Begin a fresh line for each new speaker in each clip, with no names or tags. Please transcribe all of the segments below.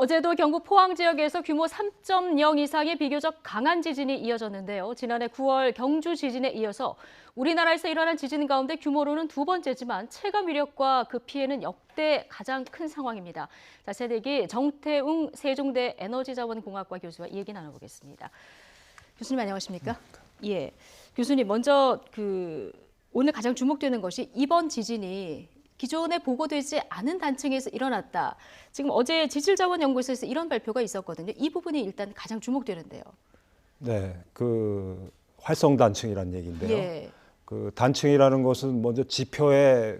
어제도 경북 포항 지역에서 규모 3.0 이상의 비교적 강한 지진이 이어졌는데요. 지난해 9월 경주 지진에 이어서 우리나라에서 일어난 지진 가운데 규모로는 두 번째지만 체감 위력과 그 피해는 역대 가장 큰 상황입니다. 자, 새내기 정태웅 세종대 에너지자원공학과 교수와 이 얘기 나눠보겠습니다. 교수님 안녕하십니까? 예, 교수님 먼저 오늘 가장 주목되는 것이 이번 지진이 기존에 보고되지 않은 단층에서 일어났다. 지금 어제 지질자원연구소에서 이런 발표가 있었거든요. 이 부분이 일단 가장 주목되는데요.
네, 활성 단층이라는 얘기인데요.
예.
단층이라는 것은 먼저 지표에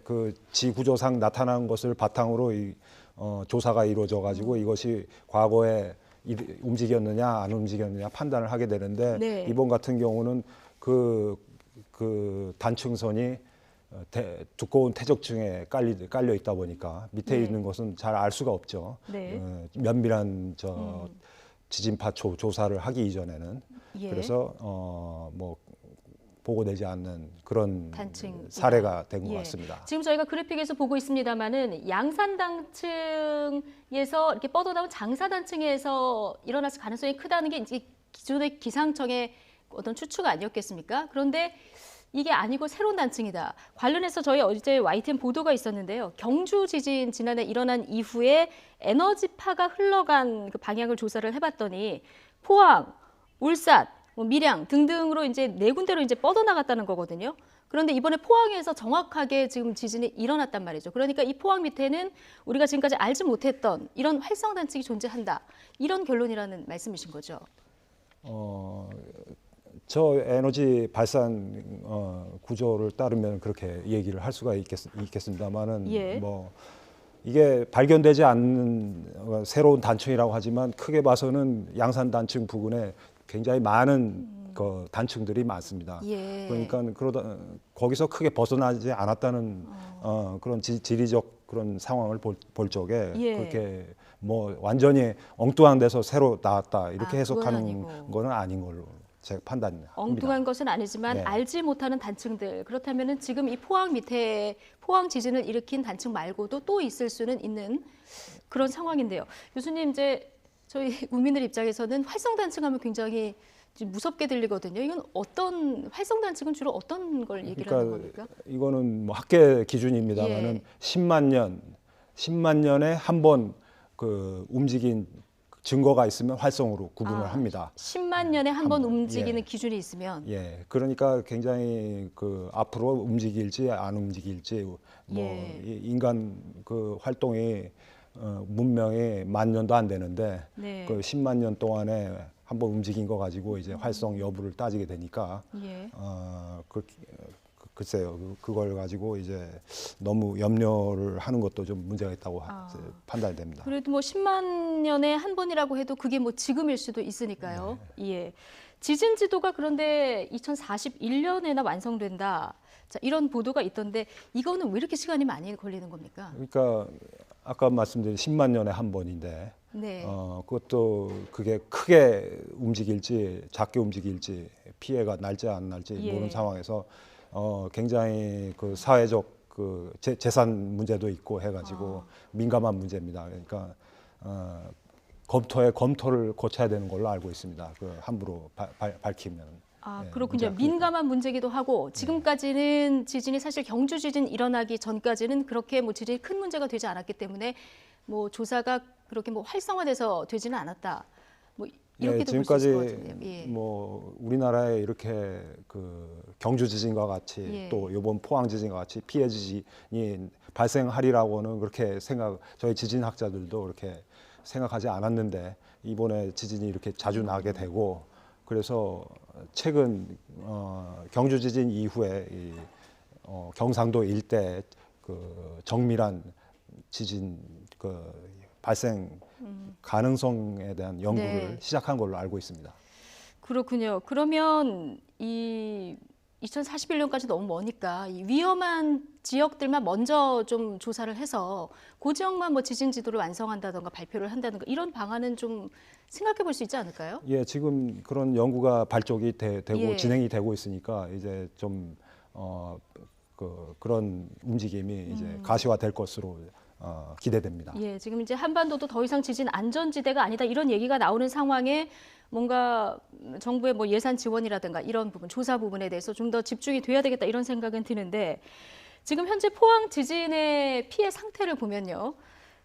지구조상 나타난 것을 바탕으로 조사가 이루어져 가지고 이것이 과거에 움직였느냐 안 움직였느냐 판단을 하게 되는데
네.
이번 같은 경우는 그 단층선이 두꺼운 퇴적층에 깔려 있다 보니까 밑에
네.
있는 것은 잘 알 수가 없죠.
네.
면밀한 지진파 조사를 하기 이전에는
예.
그래서 보고되지 않는 그런
단층이다.
사례가 된 것
예.
같습니다.
지금 저희가 그래픽에서 보고 있습니다만은 양산 단층에서 이렇게 뻗어나온 장사 단층에서 일어났을 가능성이 크다는 게 이제 기존의 기상청의 어떤 추측 아니었겠습니까? 그런데 이게 아니고 새로운 단층이다. 관련해서 저희 어제 YTN 보도가 있었는데요. 경주 지진 지난해 일어난 이후에 에너지파가 흘러간 그 방향을 조사를 해봤더니 포항, 울산, 밀양 등등으로 이제 네 군데로 이제 뻗어나갔다는 거거든요. 그런데 이번에 포항에서 정확하게 지금 지진이 일어났단 말이죠. 그러니까 이 포항 밑에는 우리가 지금까지 알지 못했던 이런 활성 단층이 존재한다. 이런 결론이라는 말씀이신 거죠.
저 에너지 발산 구조를 따르면 그렇게 얘기를 할 수가 있겠습니다만은
예.
이게 발견되지 않는 새로운 단층이라고 하지만 크게 봐서는 양산 단층 부근에 굉장히 많은 단층들이 많습니다.
예.
그러니까 거기서 크게 벗어나지 않았다는 그런 지리적 그런 상황을 볼 적에
예.
그렇게 완전히 엉뚱한 데서 새로 나왔다 이렇게
그건
해석하는
아니고.
거는 아닌 걸로 제가 판단합니다.
엉뚱한 것은 아니지만
네.
알지 못하는 단층들. 그렇다면은 지금 이 포항 밑에 포항 지진을 일으킨 단층 말고도 또 있을 수는 있는 그런 상황인데요. 교수님 이제 저희 국민들 입장에서는 활성 단층하면 굉장히 좀 무섭게 들리거든요. 이건 어떤 활성 단층은 주로 어떤 걸 얘기를 하는 겁니까?
이거는 학계 기준입니다만은
예.
10만 년에 한 번 움직인 증거가 있으면 활성으로 구분을 합니다.
10만 년에 한 번 움직이는
예.
기준이 있으면
예, 그러니까 굉장히 앞으로 움직일지 안 움직일지
예.
인간 활동이 문명이 10,000년도 안 되는데
네.
10만 년 동안에 한 번 움직인 거 가지고 이제 활성 여부를 따지게 되니까
예.
글쎄요, 그걸 가지고 이제 너무 염려를 하는 것도 좀 문제가 있다고 판단이 됩니다.
그래도 10만 년에 한 번이라고 해도 그게 지금일 수도 있으니까요.
네.
예. 지진 지도가 그런데 2041년에나 완성된다. 자, 이런 보도가 있던데 이거는 왜 이렇게 시간이 많이 걸리는 겁니까?
그러니까 아까 말씀드린 10만 년에 한 번인데
네.
그것도 그게 크게 움직일지 작게 움직일지 피해가 날지 안 날지
예.
모르는 상황에서 굉장히 사회적 재산 문제도 있고 해가지고 민감한 문제입니다. 그러니까 검토를 거쳐야 되는 걸로 알고 있습니다. 함부로 밝히면. 예,
그렇군요.
문제가 크니까.
민감한 문제기도 하고 지금까지는 지진이 사실 경주 지진 일어나기 전까지는 그렇게 지진이 큰 문제가 되지 않았기 때문에 조사가 그렇게 활성화돼서 되지는 않았다. 이렇게도 볼 수 있을 것
지금까지
같은데요. 예.
우리나라에 이렇게 경주 지진과 같이
예.
또 이번 포항 지진과 같이 피해 지진이 발생하리라고는 그렇게 저희 지진학자들도 그렇게 생각하지 않았는데 이번에 지진이 이렇게 자주 나게 되고 그래서 최근 경주 지진 이후에 경상도 일대 정밀한 지진 발생 가능성에 대한 연구를
네.
시작한 걸로 알고 있습니다.
그렇군요. 그러면 이 2041년까지 너무 머니까 이 위험한 지역들만 먼저 좀 조사를 해서 그 지역만 지진 지도를 완성한다던가 발표를 한다든가 이런 방안은 좀 생각해 볼 수 있지 않을까요?
예, 지금 그런 연구가 발족이 되고
예.
진행이 되고 있으니까 이제 좀 그런 움직임이 이제 가시화될 것으로 기대됩니다.
예, 지금 이제 한반도도 더 이상 지진 안전지대가 아니다 이런 얘기가 나오는 상황에 뭔가 정부의 뭐 예산 지원이라든가 이런 부분, 조사 부분에 대해서 좀 더 집중이 돼야 되겠다 이런 생각은 드는데 지금 현재 포항 지진의 피해 상태를 보면요.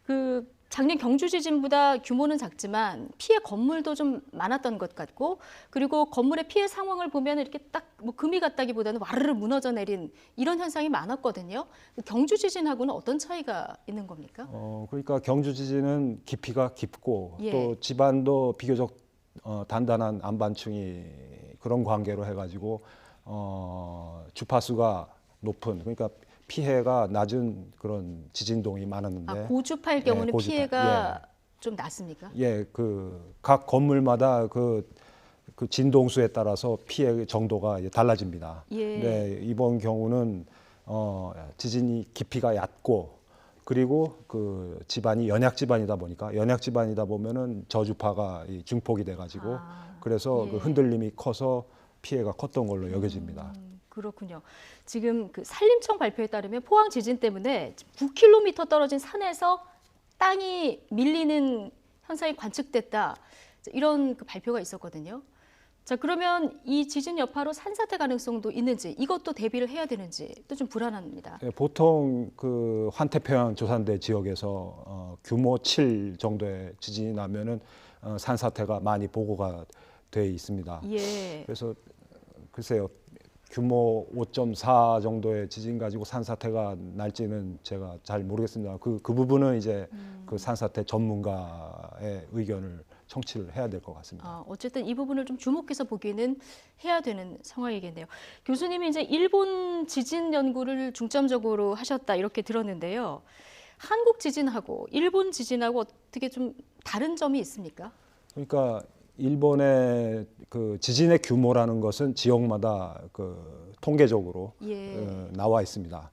그 작년 경주 지진보다 규모는 작지만 피해 건물도 좀 많았던 것 같고 그리고 건물의 피해 상황을 보면 이렇게 딱 뭐 금이 갔다기보다는 와르르 무너져 내린 이런 현상이 많았거든요. 경주 지진하고는 어떤 차이가 있는 겁니까?
그러니까 경주 지진은 깊이가 깊고
예.
또 지반도 비교적 단단한 안반층이 그런 관계로 해가지고 주파수가 높은 그러니까 피해가 낮은 그런 지진동이 많았는데
고주파일 경우는
고주파.
피해가 좀 낮습니까?
예, 그 각 건물마다 그 진동수에 따라서 피해 정도가 이제 달라집니다.
예.
네, 이번 경우는 지진이 깊이가 얕고 그리고 그 집안이 연약 집안이다 보면은 저주파가 이 중폭이 돼가지고 그래서
예.
그 흔들림이 커서 피해가 컸던 걸로 여겨집니다.
그렇군요. 지금 그 산림청 발표에 따르면 포항 지진 때문에 9km 떨어진 산에서 땅이 밀리는 현상이 관측됐다. 이런 그 발표가 있었거든요. 자, 그러면 이 지진 여파로 산사태 가능성도 있는지 이것도 대비를 해야 되는지 또 좀 불안합니다.
예, 보통 그 환태평양 조산대 지역에서 규모 7 정도의 지진이 나면은 산사태가 많이 보고가 돼 있습니다.
예.
그래서 글쎄요. 규모 5.4 정도의 지진 가지고 산사태가 날지는 제가 잘 모르겠습니다. 그 부분은 이제 그 산사태 전문가의 의견을 청취를 해야 될 것 같습니다.
어쨌든 이 부분을 좀 주목해서 보기는 해야 되는 상황이겠네요. 교수님이 이제 일본 지진 연구를 중점적으로 하셨다 이렇게 들었는데요. 한국 지진하고 일본 지진하고 어떻게 좀 다른 점이 있습니까?
그러니까 일본의 그 지진의 규모라는 것은 지역마다 그 통계적으로
예.
나와 있습니다.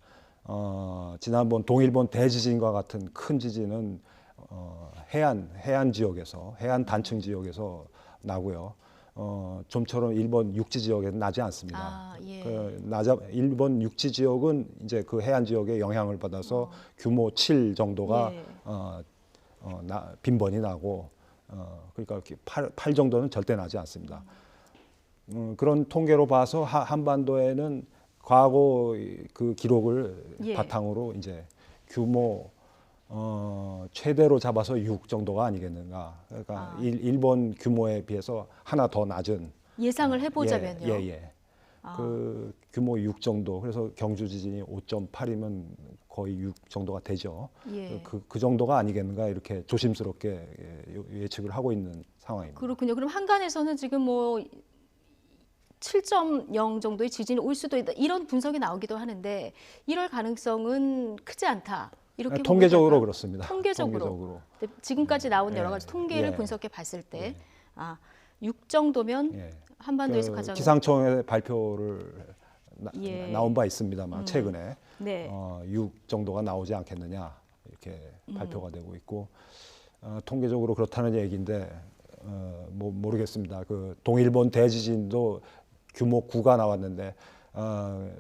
지난번 동일본 대지진과 같은 큰 지진은 해안 지역에서 해안 단층 지역에서 나고요. 좀처럼 일본 육지 지역에는 나지 않습니다.
예.
일본 육지 지역은 이제 그 해안 지역에 영향을 받아서 규모 7 정도가
예.
빈번히 나고 그러니까 8 정도는 절대 나지 않습니다. 그런 통계로 봐서 한반도에는 과거 그 기록을
예.
바탕으로 이제 규모 최대로 잡아서 6 정도가 아니겠는가. 그러니까 일본 규모에 비해서 하나 더 낮은
예상을 해보자면요.
예. 그 규모 6 정도. 그래서 경주 지진이 5.8이면 거의 6 정도가 되죠.
예.
그 정도가 아니겠는가 이렇게 조심스럽게 예측을 하고 있는 상황입니다.
그렇군요. 그럼 한간에서는 지금 뭐 7.0 정도의 지진이 올 수도 있다 이런 분석이 나오기도 하는데 이럴 가능성은 크지 않다. 이렇게
통계적으로
보면
그렇습니다.
통계적으로. 지금까지 나온 여러 가지 통계를 분석해 봤을 때 6 정도면 한반도에서 가장
기상청의 발표를 나온 바 있습니다만 최근에
네.
6 정도가 나오지 않겠느냐 이렇게 발표가 되고 있고 통계적으로 그렇다는 얘기인데 뭐 모르겠습니다. 그 동일본 대지진도 규모 9가 나왔는데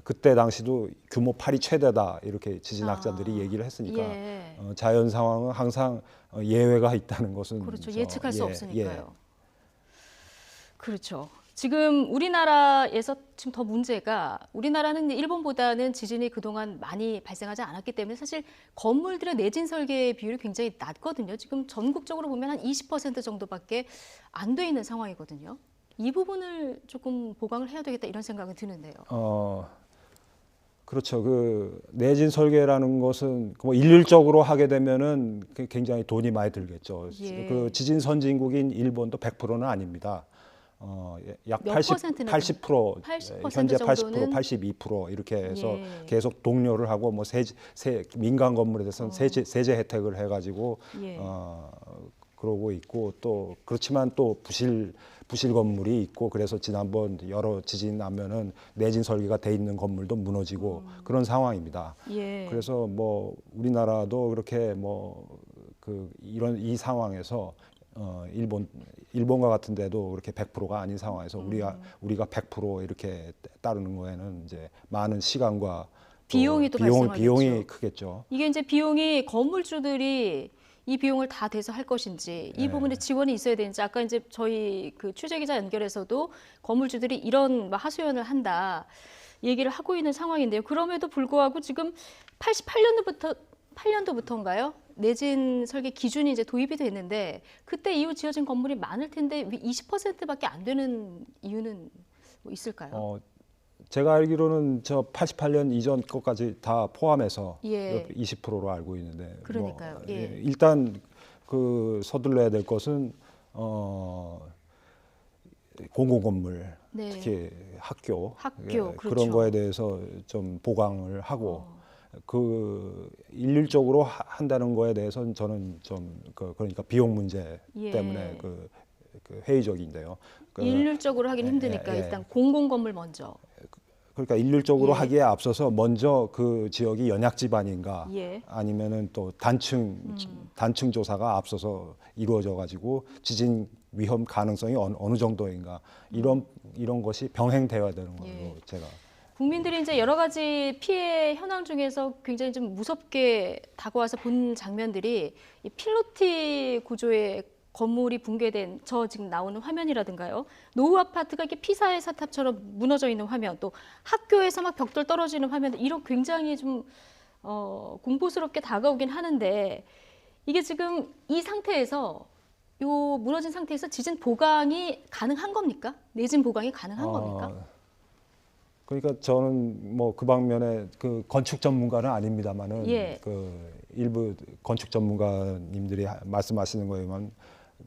그때 당시도 규모 8이 최대다 이렇게 지진학자들이 얘기를 했으니까
예.
자연 상황은 항상 예외가 있다는 것은
그렇죠. 예측할 수 없으니까요.
예.
그렇죠. 지금 우리나라에서 지금 더 문제가 우리나라는 일본보다는 지진이 그동안 많이 발생하지 않았기 때문에 사실 건물들의 내진 설계 비율이 굉장히 낮거든요. 지금 전국적으로 보면 한 20% 정도밖에 안 돼 있는 상황이거든요. 이 부분을 조금 보강을 해야 되겠다 이런 생각은 드는데요.
그렇죠. 그 내진 설계라는 것은 뭐 일률적으로 하게 되면은 굉장히 돈이 많이 들겠죠.
예.
그 지진 선진국인 일본도 100%는 아닙니다. 약
몇
80%
퍼센트나 80%
현재
정도는
80%, 82% 이렇게 해서
예.
계속 독려를 하고 뭐 민간 건물에 대해서는 세제 혜택을 해가지고
예.
그러고 있고 또 그렇지만 또 부실 건물이 있고 그래서 지난번 여러 지진 나면은 내진 설계가 돼 있는 건물도 무너지고 그런 상황입니다.
예.
그래서 뭐 우리나라도 그렇게 이 상황에서 일본과 같은 데도 그렇게 100%가 아닌 상황에서 우리가 100% 이렇게 따르는 거에는 이제 많은 시간과
비용이 또 발생하겠죠.
비용이 크겠죠.
이게 이제 비용이 건물주들이 이 비용을 다 대서할 것인지 이 부분에 지원이 있어야 되는지 아까 이제 저희 그 취재기자 연결에서도 건물주들이 이런 하소연을 한다 얘기를 하고 있는 상황인데요. 그럼에도 불구하고 지금 88년도부터인가요? 내진 설계 기준이 이제 도입이 됐는데 그때 이후 지어진 건물이 많을 텐데 20%밖에 안 되는 이유는 뭐 있을까요?
제가 알기로는 저 88년 이전 것까지 다 포함해서
예.
20%로 알고 있는데
그러니까요. 예.
일단 그 서둘러야 될 것은 공공건물
네.
특히 학교,
그렇죠.
그런 거에 대해서 좀 보강을 하고 그 일률적으로 한다는 거에 대해서는 저는 좀 그러니까 비용 문제
예.
때문에 그 회의적인데요.
일률적으로 하긴 힘드니까 일단 공공건물 먼저.
그러니까 일률적으로
예.
하기에 앞서서 먼저 그 지역이 연약 지반인가
예.
아니면은 또 단층 조사가 앞서서 이루어져 가지고 지진 위험 가능성이 어느 정도인가 이런 것이 병행되어야 되는 걸로
예.
제가
국민들이 이제 여러 가지 피해 현황 중에서 굉장히 좀 무섭게 다가와서 본 장면들이 이 필로티 구조의 건물이 붕괴된 저 지금 나오는 화면이라든가요. 노후 아파트가 이렇게 피사의 사탑처럼 무너져 있는 화면, 또 학교에서 막 벽돌 떨어지는 화면들 이런 굉장히 좀 공포스럽게 다가오긴 하는데 이게 지금 이 상태에서 요 무너진 상태에서 지진 보강이 가능한 겁니까? 내진 보강이 가능한 겁니까?
그러니까 저는 뭐 그 방면에 그 건축 전문가는 아닙니다만은
예.
그 일부 건축 전문가님들이 말씀하시는 거에만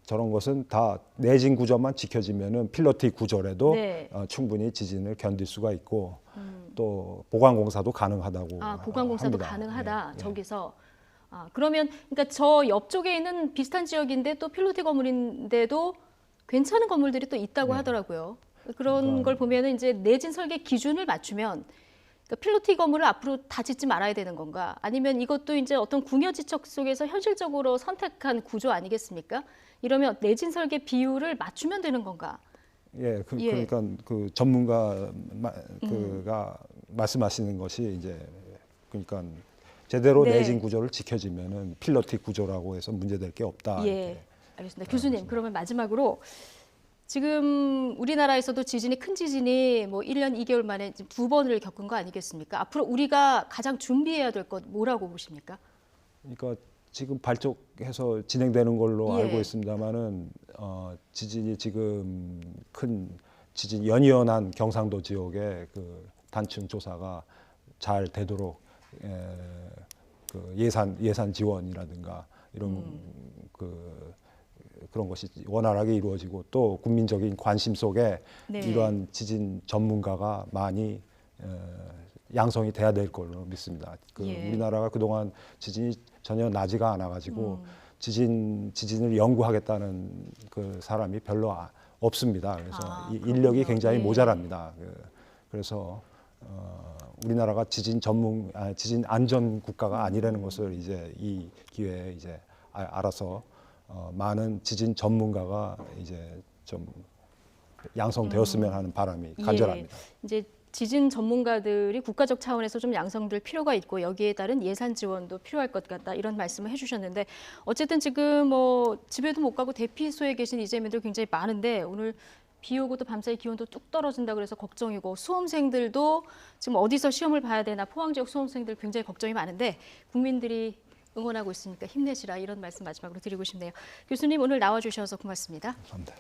저런 것은 다 내진 구조만 지켜지면은 필로티 구조라도
네.
충분히 지진을 견딜 수가 있고 또 보강 공사도 가능하다고
보강 공사도
합니다.
가능하다.
예, 예.
저기서 그러면 그러니까 저 옆쪽에 있는 비슷한 지역인데 또 필로티 건물인데도 괜찮은 건물들이 또 있다고 하더라고요. 그런 걸 보면은 이제 내진 설계 기준을 맞추면 그러니까 필로티 건물을 앞으로 다 짓지 말아야 되는 건가? 아니면 이것도 이제 어떤 궁여지책 속에서 현실적으로 선택한 구조 아니겠습니까? 이러면 내진 설계 비율을 맞추면 되는 건가?
예,
예.
그러니까 그 전문가 그가 말씀하시는 것이 이제 그러니까 제대로
네.
내진 구조를 지켜지면은 필로티 구조라고 해서 문제될 게 없다.
예,
이렇게.
알겠습니다. 교수님, 그러면 마지막으로 지금 우리나라에서도 큰 지진이 뭐 1년 2개월 만에 지금 2번을 겪은 거 아니겠습니까? 앞으로 우리가 가장 준비해야 될 것 뭐라고 보십니까?
그러니까 지금 발족해서 진행되는 걸로
예.
알고 있습니다만은 지진이 지금 큰 지진 연이어난 경상도 지역의 그 단층 조사가 잘 되도록 그 예산 지원이라든가 이런 그런 것이 원활하게 이루어지고 또 국민적인 관심 속에
네.
이러한 지진 전문가가 많이 양성이 돼야 될 걸로 믿습니다.
예.
우리나라가 그동안 지진이 전혀 나지가 않아가지고 지진을 연구하겠다는 그 사람이 별로 없습니다. 그래서 이 인력이
그렇군요.
굉장히
예.
모자랍니다. 그래서 우리나라가 지진 안전 국가가 아니라는 것을 이제 이 기회에 이제 알아서 많은 지진 전문가가 이제 좀 양성되었으면 하는 바람이 간절합니다.
예, 이제 지진 전문가들이 국가적 차원에서 좀 양성될 필요가 있고 여기에 따른 예산 지원도 필요할 것 같다 이런 말씀을 해주셨는데 어쨌든 지금 뭐 집에도 못 가고 대피소에 계신 이재민들 굉장히 많은데 오늘 비 오고 또 밤사이 기온도 뚝 떨어진다 그래서 걱정이고 수험생들도 지금 어디서 시험을 봐야 되나 포항 지역 수험생들 굉장히 걱정이 많은데 국민들이 응원하고 있으니까 힘내시라 이런 말씀 마지막으로 드리고 싶네요. 교수님 오늘 나와주셔서 고맙습니다.
감사합니다.